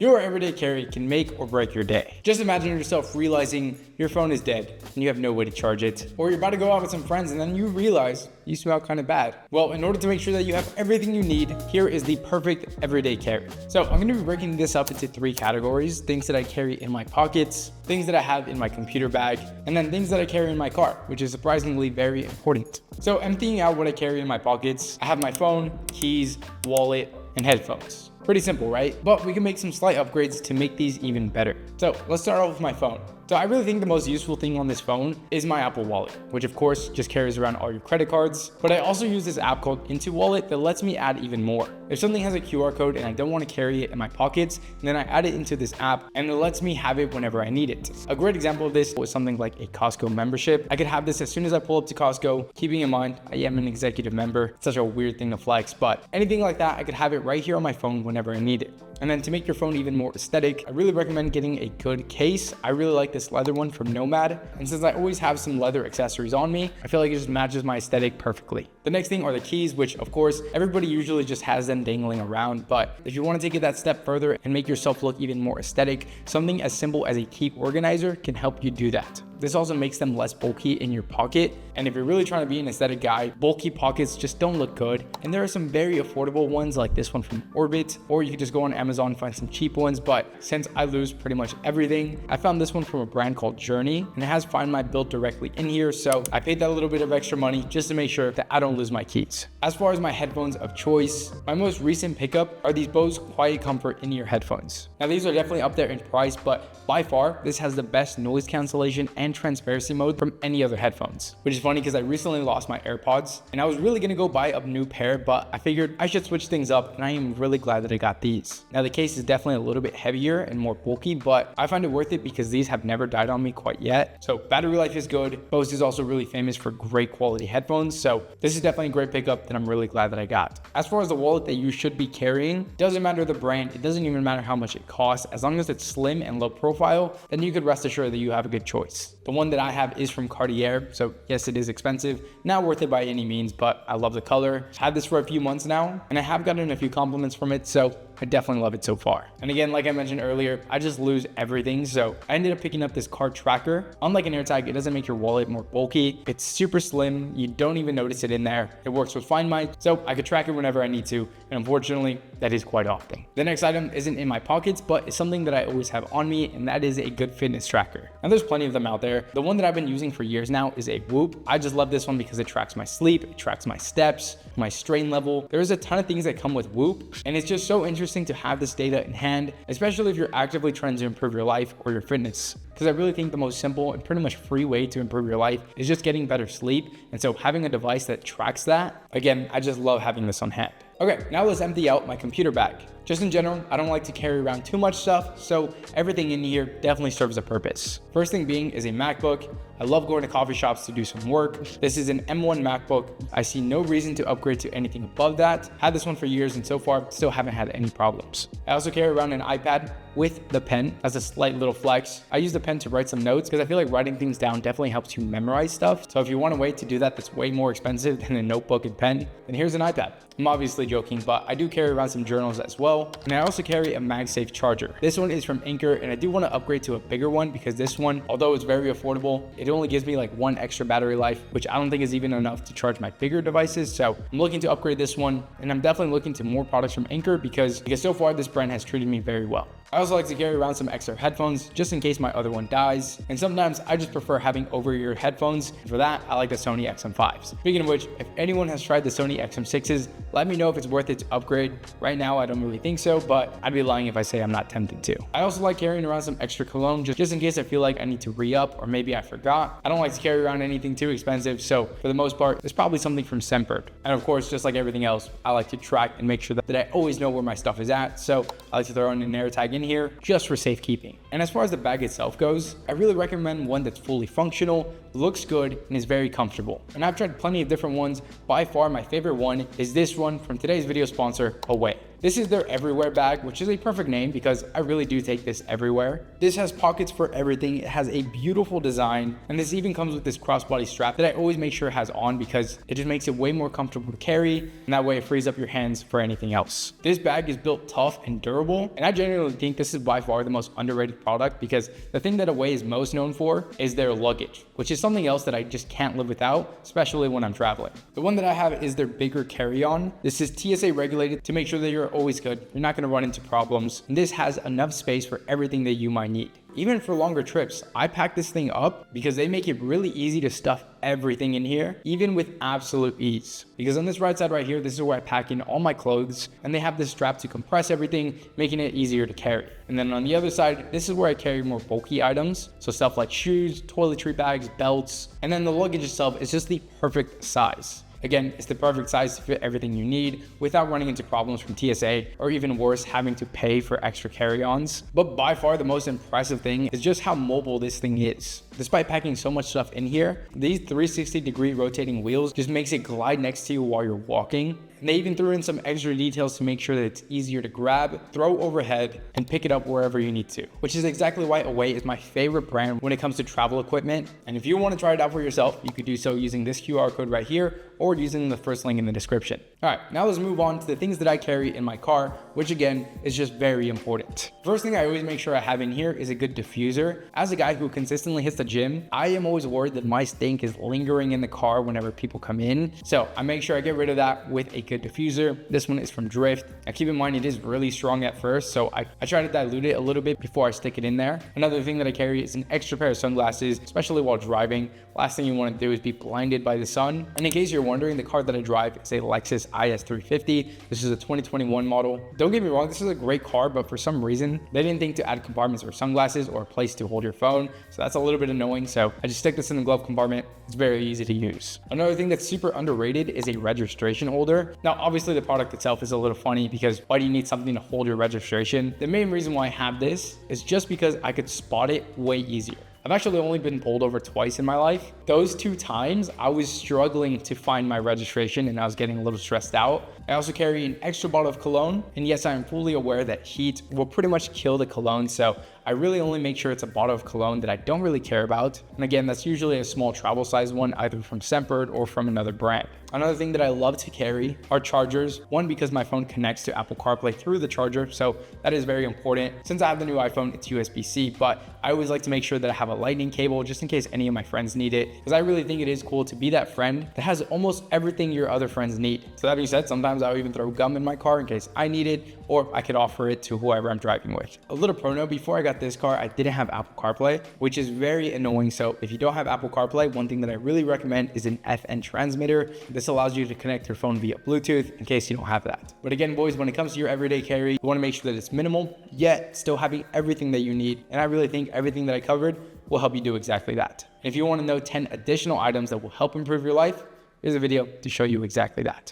Your everyday carry can make or break your day. Just imagine yourself realizing your phone is dead and you have no way to charge it, or you're about to go out with some friends and then you realize you smell kind of bad. Well, in order to make sure that you have everything you need, here is the perfect everyday carry. So I'm going to be breaking this up into 3 categories: things that I carry in my pockets, things that I have in my computer bag, and then things that I carry in my car, which is surprisingly very important. So emptying out what I carry in my pockets, I have my phone, keys, wallet, and headphones. Pretty simple, right? But we can make some slight upgrades to make these even better. So let's start off with my phone. So I really think the most useful thing on this phone is my Apple Wallet, which of course just carries around all your credit cards. But I also use this app called Into Wallet that lets me add even more. If something has a QR code and I don't want to carry it in my pockets, then I add it into this app and it lets me have it whenever I need it. A great example of this was something like a Costco membership. I could have this as soon as I pull up to Costco, keeping in mind I am an executive member. It's such a weird thing to flex, but anything like that, I could have it right here on my phone whenever I need it. And then to make your phone even more aesthetic, I really recommend getting a good case. I really like this leather one from Nomad. And since I always have some leather accessories on me, I feel like it just matches my aesthetic perfectly. The next thing are the keys, which of course, everybody usually just has them dangling around. But if you want to take it that step further and make yourself look even more aesthetic, something as simple as a key organizer can help you do that. This also makes them less bulky in your pocket. And if you're really trying to be an aesthetic guy, bulky pockets just don't look good. And there are some very affordable ones like this one from Orbit, or you could just go on Amazon and find some cheap ones. But since I lose pretty much everything, I found this one from a brand called Journey, and it has Find My built directly in here. So I paid that little bit of extra money just to make sure that I don't lose my keys. As far as my headphones of choice, my most recent pickup are these Bose Quiet Comfort in-ear headphones. Now these are definitely up there in price, but by far, this has the best noise cancellation and transparency mode from any other headphones, which is funny because I recently lost my AirPods and I was really gonna go buy a new pair, but I figured I should switch things up, and I am really glad that I got these. Now the case is definitely a little bit heavier and more bulky, but I find it worth it because these have never died on me quite yet. So battery life is good. Bose is also really famous for great quality headphones, so this is definitely a great pickup that I'm really glad that I got. As far as the wallet that you should be carrying, doesn't matter the brand, it doesn't even matter how much it costs. As long as it's slim and low profile, then you could rest assured that you have a good choice. The one that I have is from Cartier, so yes, it is expensive, not worth it by any means, but I love the color. I've had this for a few months now, and I have gotten a few compliments from it, so I definitely love it so far. And again, like I mentioned earlier, I just lose everything, so I ended up picking up this card tracker. Unlike an AirTag, it doesn't make your wallet more bulky. It's super slim. You don't even notice it in there. It works with Find My, so I could track it whenever I need to, and unfortunately, that is quite often. The next item isn't in my pockets, but it's something that I always have on me, and that is a good fitness tracker. And there's plenty of them out there. The one that I've been using for years now is a Whoop. I just love this one because it tracks my sleep, it tracks my steps, my strain level. There's a ton of things that come with Whoop, and it's just so interesting to have this data in hand, especially if you're actively trying to improve your life or your fitness. Because I really think the most simple and pretty much free way to improve your life is just getting better sleep. And so having a device that tracks that, again, I just love having this on hand. Okay, now let's empty out my computer bag. Just in general, I don't like to carry around too much stuff, so everything in here definitely serves a purpose. First thing being is a MacBook. I love going to coffee shops to do some work. This is an M1 MacBook. I see no reason to upgrade to anything above that. Had this one for years and so far still haven't had any problems. I also carry around an iPad with the pen as a slight little flex. I use the pen to write some notes because I feel like writing things down definitely helps you memorize stuff. So if you want a way to do that that's way more expensive than a notebook and pen, then here's an iPad. I'm obviously joking, but I do carry around some journals as well. And I also carry a MagSafe charger. This one is from Anker, and I do want to upgrade to a bigger one because this one, although it's very affordable, it only gives me like 1 extra battery life, which I don't think is even enough to charge my bigger devices. So I'm looking to upgrade this one, and I'm definitely looking to more products from Anker because so far this brand has treated me very well. I also like to carry around some extra headphones just in case my other one dies. And sometimes I just prefer having over-ear headphones. For that, I like the Sony XM5s. Speaking of which, if anyone has tried the Sony XM6s, let me know if it's worth it to upgrade. Right now, I don't really think so, but I'd be lying if I say I'm not tempted to. I also like carrying around some extra cologne just in case I feel like I need to re-up or maybe I forgot. I don't like to carry around anything too expensive, so for the most part, it's probably something from Scentbird. And of course, just like everything else, I like to track and make sure that I always know where my stuff is at. So I like to throw in an AirTag in here just for safekeeping. And as far as the bag itself goes, I really recommend one that's fully functional, looks good, and is very comfortable. And I've tried plenty of different ones. By far, my favorite one is this one from today's video sponsor, Away. This is their everywhere bag, which is a perfect name because I really do take this everywhere. This has pockets for everything. It has a beautiful design, and this even comes with this crossbody strap that I always make sure it has on because it just makes it way more comfortable to carry, and that way it frees up your hands for anything else. This bag is built tough and durable, and I genuinely think this is by far the most underrated product because the thing that Away is most known for is their luggage, which is something else that I just can't live without, especially when I'm traveling. The one that I have is their bigger carry-on. This is TSA regulated to make sure that you're always good. You're not going to run into problems, and this has enough space for everything that you might need. Even for longer trips, I pack this thing up because they make it really easy to stuff everything in here, even with absolute ease. Because on this right side right here, this is where I pack in all my clothes, and they have this strap to compress everything, making it easier to carry. And then on the other side, this is where I carry more bulky items. So stuff like shoes, toiletry bags, belts, and then the luggage itself is just the perfect size. Again, it's the perfect size to fit everything you need without running into problems from TSA or even worse, having to pay for extra carry-ons. But by far the most impressive thing is just how mobile this thing is. Despite packing so much stuff in here, these 360-degree rotating wheels just makes it glide next to you while you're walking. And they even threw in some extra details to make sure that it's easier to grab, throw overhead, and pick it up wherever you need to, which is exactly why Away is my favorite brand when it comes to travel equipment. And if you want to try it out for yourself, you could do so using this QR code right here or using the first link in the description. All right, now let's move on to the things that I carry in my car, which again is just very important. First thing I always make sure I have in here is a good diffuser. As a guy who consistently hits the gym, I am always worried that my stink is lingering in the car whenever people come in. So I make sure I get rid of that with a good diffuser. This one is from Drift. Now keep in mind it is really strong at first, so I try to dilute it a little bit before I stick it in there. Another thing that I carry is an extra pair of sunglasses, especially while driving. Last thing you want to do is be blinded by the sun. And in case you're wondering, the car that I drive is a Lexus IS350. This is a 2021 model. Don't get me wrong, this is a great car, but for some reason they didn't think to add compartments for sunglasses or a place to hold your phone, so that's a little bit annoying. So I just stick this in the glove compartment. It's very easy to use. Another thing that's super underrated is a registration holder. Now obviously the product itself is a little funny because why do you need something to hold your registration? The main reason why I have this is just because I could spot it way easier. I've actually only been pulled over twice in my life. Those 2 times I was struggling to find my registration and I was getting a little stressed out. I also carry an extra bottle of cologne, and yes, I am fully aware that heat will pretty much kill the cologne, so I really only make sure it's a bottle of cologne that I don't really care about. And again, that's usually a small travel size one, either from Scentbird or from another brand. Another thing that I love to carry are chargers. One, because my phone connects to Apple CarPlay through the charger, so that is very important. Since I have the new iPhone, it's USB-C, but I always like to make sure that I have a lightning cable just in case any of my friends need it, because I really think it is cool to be that friend that has almost everything your other friends need. So that being said, sometimes I'll even throw gum in my car in case I need it, or I could offer it to whoever I'm driving with. A little pro note, before I got this car, I didn't have Apple CarPlay, which is very annoying. So if you don't have Apple CarPlay, one thing that I really recommend is an FN transmitter. This allows you to connect your phone via Bluetooth in case you don't have that. But again, boys, when it comes to your everyday carry, you want to make sure that it's minimal, yet still having everything that you need. And I really think everything that I covered will help you do exactly that. And if you want to know 10 additional items that will help improve your life, here's a video to show you exactly that.